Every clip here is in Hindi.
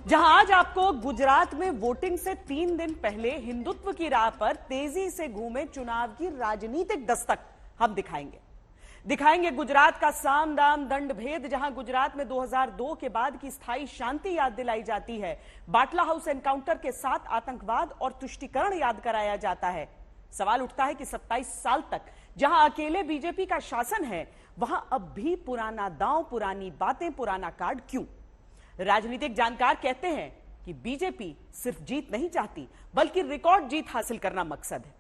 जहां आज आपको गुजरात में वोटिंग से 3 दिन पहले हिंदुत्व की राह पर तेजी से घूमे चुनाव की राजनीतिक दस्तक हम दिखाएंगे गुजरात का साम दाम दंड भेद, जहां गुजरात में 2002 के बाद की स्थायी शांति याद दिलाई जाती है। बाटला हाउस एनकाउंटर के साथ आतंकवाद और तुष्टीकरण याद कराया जाता है। सवाल उठता है कि 27 साल तक जहां अकेले बीजेपी का शासन है, वहां अब भी पुराना दांव, पुरानी बातें, पुराना कार्ड क्यों? राजनीतिक जानकार कहते हैं कि बीजेपी सिर्फ जीत नहीं चाहती, बल्कि रिकॉर्ड जीत हासिल करना मकसद है।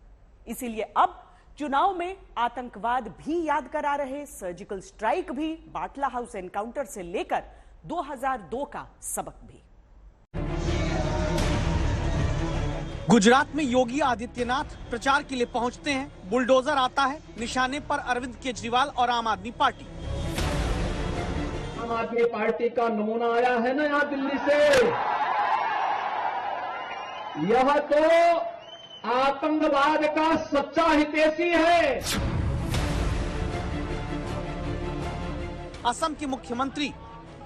इसीलिए अब चुनाव में आतंकवाद भी याद करा रहे, सर्जिकल स्ट्राइक भी, बाटला हाउस एनकाउंटर से लेकर 2002 का सबक भी। गुजरात में योगी आदित्यनाथ प्रचार के लिए पहुंचते हैं। बुलडोजर आता है, निशाने पर अरविंद केजरीवाल और आम आदमी पार्टी। आम आदमी पार्टी का नमूना आया है ना यहाँ दिल्ली से। यह तो आतंकवाद का सच्चा हितैषी है। असम के मुख्यमंत्री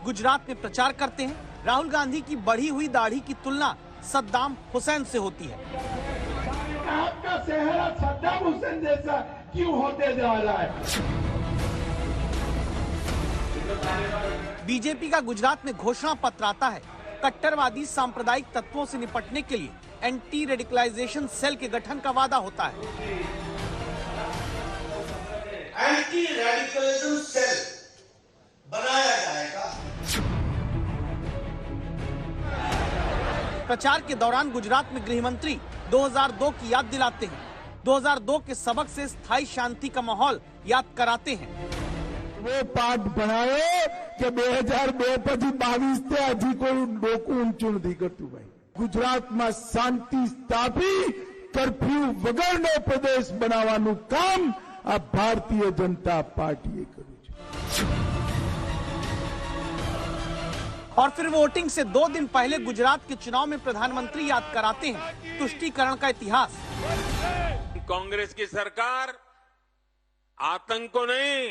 गुजरात में प्रचार करते हैं। राहुल गांधी की बढ़ी हुई दाढ़ी की तुलना सद्दाम हुसैन से होती है। आपका चेहरा सद्दाम हुसैन जैसा क्यों होते जा रहा है? बीजेपी का गुजरात में घोषणा पत्र आता है। कट्टरवादी सांप्रदायिक तत्वों से निपटने के लिए एंटी रेडिकलाइजेशन सेल के गठन का वादा होता है। एंटी रेडिकलाइजेशन सेल बनाया जाएगा। प्रचार के दौरान गुजरात में गृह मंत्री 2002 की याद दिलाते हैं। 2002 के सबक से स्थायी शांति का माहौल याद कराते हैं। वो पाठ बनाए कि 2002 પછી 22 તે હજી કોઈ ડોકું ઊંચું નથી કરતું ભાઈ। ગુજરાતમાં શાંતિ સ્થાપી કર્ફ્યુ વગરનો પ્રદેશ બનાવવાનું કામ આ ભારતીય જનતા પાર્ટીએ કર્યું છે। और फिर वोटिंग से 2 दिन पहले गुजरात के चुनाव में प्रधानमंत्री याद कराते हैं तुष्टीकरण का इतिहास। कांग्रेस की सरकार आतंक को नहीं,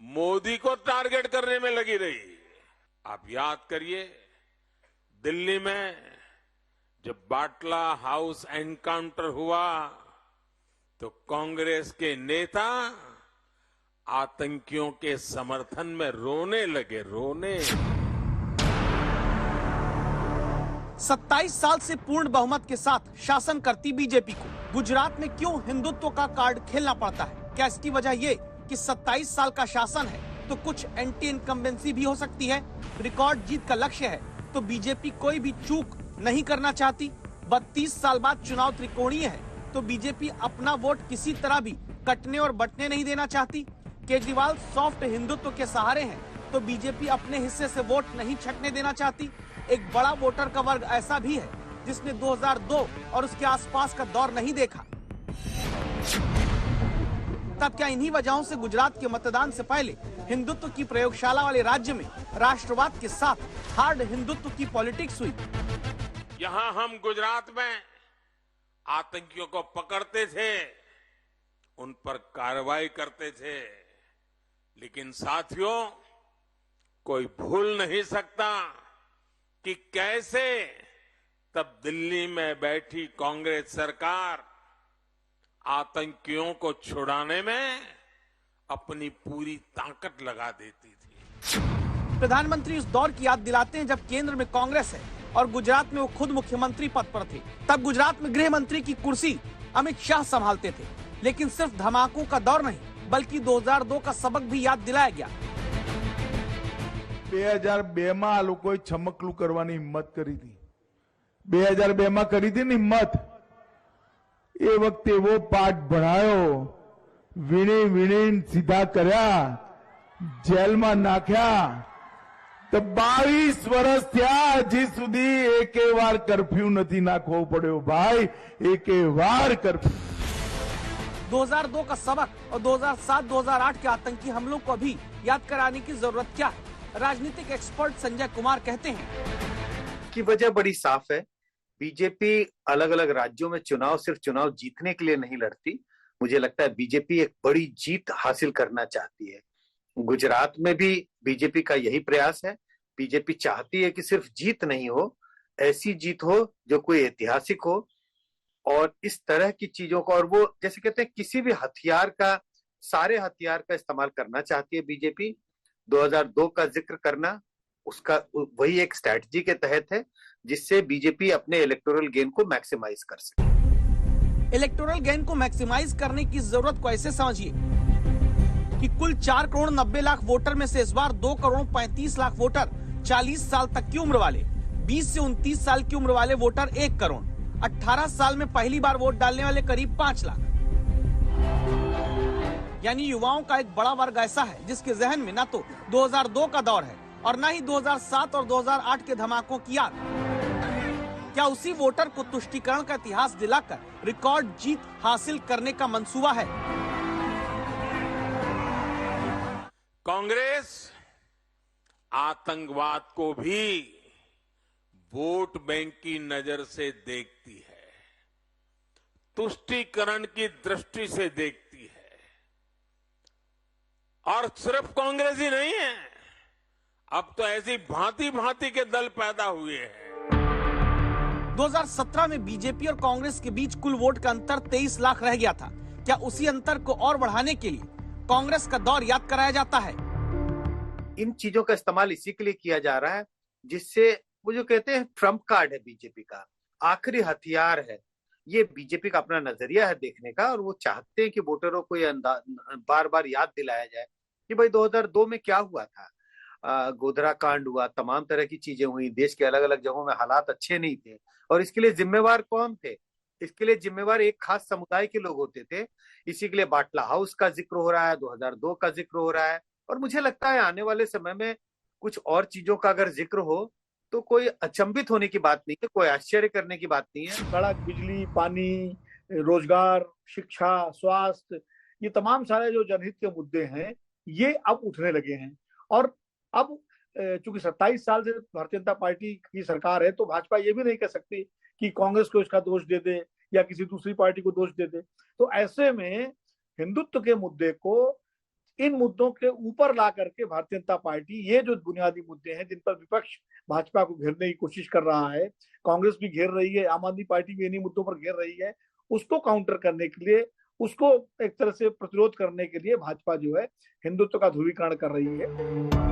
मोदी को टारगेट करने में लगी रही। आप याद करिए, दिल्ली में जब बाटला हाउस एनकाउंटर हुआ तो कांग्रेस के नेता आतंकियों के समर्थन में रोने लगे, रोने। 27 साल से पूर्ण बहुमत के साथ शासन करती बीजेपी को गुजरात में क्यों हिंदुत्व का कार्ड खेलना पड़ता है? क्या इसकी वजह ये कि 27 साल का शासन है तो कुछ एंटी इनकम्बेंसी भी हो सकती है? रिकॉर्ड जीत का लक्ष्य है तो बीजेपी कोई भी चूक नहीं करना चाहती। 32 साल बाद चुनाव त्रिकोणीय है तो बीजेपी अपना वोट किसी तरह भी कटने और बटने नहीं देना चाहती। केजरीवाल सॉफ्ट हिंदुत्व के सहारे हैं तो बीजेपी अपने हिस्से से वोट नहीं छटने देना चाहती। एक बड़ा वोटर का वर्ग ऐसा भी है जिसने 2002 और उसके आसपास का दौर नहीं देखा। तब क्या इन्हीं वजहों से गुजरात के मतदान से पहले हिंदुत्व की प्रयोगशाला वाले राज्य में राष्ट्रवाद के साथ हार्ड हिंदुत्व की पॉलिटिक्स हुई? यहां हम गुजरात में आतंकियों को पकड़ते थे, उन पर कार्रवाई करते थे, लेकिन साथियों, कोई भूल नहीं सकता कि कैसे तब दिल्ली में बैठी कांग्रेस सरकार आतंकियों को छुड़ाने में अपनी पूरी ताकत लगा देती थी। प्रधानमंत्री उस दौर की याद दिलाते हैं जब केंद्र में कांग्रेस है और गुजरात में वो खुद मुख्यमंत्री पद पर थे। तब गुजरात में गृह मंत्री की कुर्सी अमित शाह संभालते थे, लेकिन सिर्फ धमाकों का दौर नहीं बल्कि 2002 का सबक भी याद दिलाया गया। 2002 માં આ લોકોએ છમકલું કરવાની હિંમત કરી હતી। 2002 માં કરી હતી ને હિંમત। એ વખતે એવો પાઠ ભણાયો, વીણી વીણી સીધા કર્યા, જેલમાં નાખ્યા, તો 22 વર્ષ થયા હજી સુધી એકે વાર કર્ફ્યू નથી નાખવો પડ્યો ભાઈ, એકે વાર કર્ફ્યू। 2002 का सबक और 2007-2008 के आतंकी हमलों को भी याद कराने की जरूरत क्या है? राजनीतिक एक्सपर्ट संजय कुमार कहते हैं कि वजह बड़ी साफ है। बीजेपी अलग अलग राज्यों में चुनाव सिर्फ चुनाव जीतने के लिए नहीं लड़ती। मुझे लगता है बीजेपी एक बड़ी जीत हासिल करना चाहती है। गुजरात में भी बीजेपी का यही प्रयास है बीजेपी चाहती है कि सिर्फ जीत नहीं हो, ऐसी जीत हो जो कोई ऐतिहासिक हो, और इस तरह की चीजों का, और वो जैसे कहते हैं किसी भी हथियार का, सारे हथियार का इस्तेमाल करना चाहती है बीजेपी। 2002 का जिक्र करना उसका वही एक स्ट्रैटेजी के तहत है जिससे बीजेपी अपने इलेक्टोरल गेन को मैक्सिमाइज कर सके। इलेक्टोरल गेन को मैक्सिमाइज करने की जरूरत को ऐसे समझिए कि कुल 4 करोड़ 90 लाख वोटर में से इस बार 2 करोड़ 35 लाख वोटर 40 साल तक की उम्र वाले, 20 से 29 साल की उम्र वाले वोटर 1 करोड़, 18 साल में पहली बार वोट डालने वाले करीब 5 लाख। यानी युवाओं का एक बड़ा वर्ग ऐसा है जिसके जहन में ना तो 2002 का दौर है और ना ही 2007 और 2008 के धमाकों की याद। क्या उसी वोटर को तुष्टीकरण का इतिहास दिलाकर रिकॉर्ड जीत हासिल करने का मंसूबा है? कांग्रेस आतंकवाद को भी वोट बैंक की नजर से देखती है, तुष्टीकरण की दृष्टि से देखती है। और सिर्फ कांग्रेस ही नहीं है, अब तो ऐसी भांति भांति के दल पैदा हुए हैं। 2017 में बीजेपी और कांग्रेस के बीच कुल वोट का अंतर 23 लाख रह गया था। क्या उसी अंतर को और बढ़ाने के लिए कांग्रेस का दौर याद कराया जाता है? इन चीजों का इस्तेमाल इसी के लिए किया जा रहा है जिससे वो जो कहते हैं ट्रम्प कार्ड है बीजेपी का, आखिरी हथियार है। ये बीजेपी का अपना नजरिया है देखने का, और वो चाहते हैं कि वोटरों को ये बार बार याद दिलाया जाए कि भाई 2002 में क्या हुआ था। गोधरा कांड हुआ, तमाम तरह की चीजें हुई, देश के अलग अलग जगहों में हालात अच्छे नहीं थे, और इसके लिए जिम्मेवार कौन थे? इसके लिए जिम्मेवार एक खास समुदाय के लोग होते थे। इसी के लिए बाटला हाउस का जिक्र हो रहा है, 2002 का जिक्र हो रहा है, और मुझे लगता है आने वाले समय में कुछ और चीजों का अगर जिक्र हो तो कोई अचंभित होने की बात नहीं है, कोई आश्चर्य करने की बात नहीं है। सड़क, बिजली, पानी, रोजगार, शिक्षा, स्वास्थ्य, ये तमाम सारे जो जनहित के मुद्दे हैं ये अब उठने लगे हैं। और अब चूंकि 27 साल से भारतीय जनता पार्टी की सरकार है तो भाजपा ये भी नहीं कह सकती कि कांग्रेस को इसका दोष दे दे या किसी दूसरी पार्टी को दोष दे दे। तो ऐसे में हिंदुत्व के मुद्दे को, इन मुद्दों के ऊपर ला करके भारतीय जनता पार्टी, ये जो बुनियादी मुद्दे हैं जिन पर विपक्ष भाजपा को घेरने की कोशिश कर रहा है, कांग्रेस भी घेर रही है, आम आदमी पार्टी भी इन्हीं मुद्दों पर घेर रही है, उसको काउंटर करने के लिए, उसको एक तरह से प्रतिरोध करने के लिए भाजपा जो है हिंदुत्व का ध्रुवीकरण कर रही है।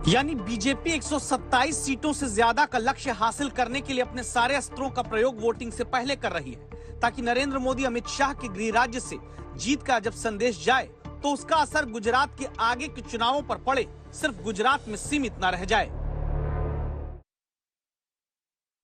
यानी बीजेपी 127 सीटों से ज्यादा का लक्ष्य हासिल करने के लिए अपने सारे अस्त्रों का प्रयोग वोटिंग से पहले कर रही है, ताकि नरेंद्र मोदी अमित शाह के गृह राज्य से जीत का जब संदेश जाए तो उसका असर गुजरात के आगे के चुनावों पर पड़े, सिर्फ गुजरात में सीमित न रह जाए।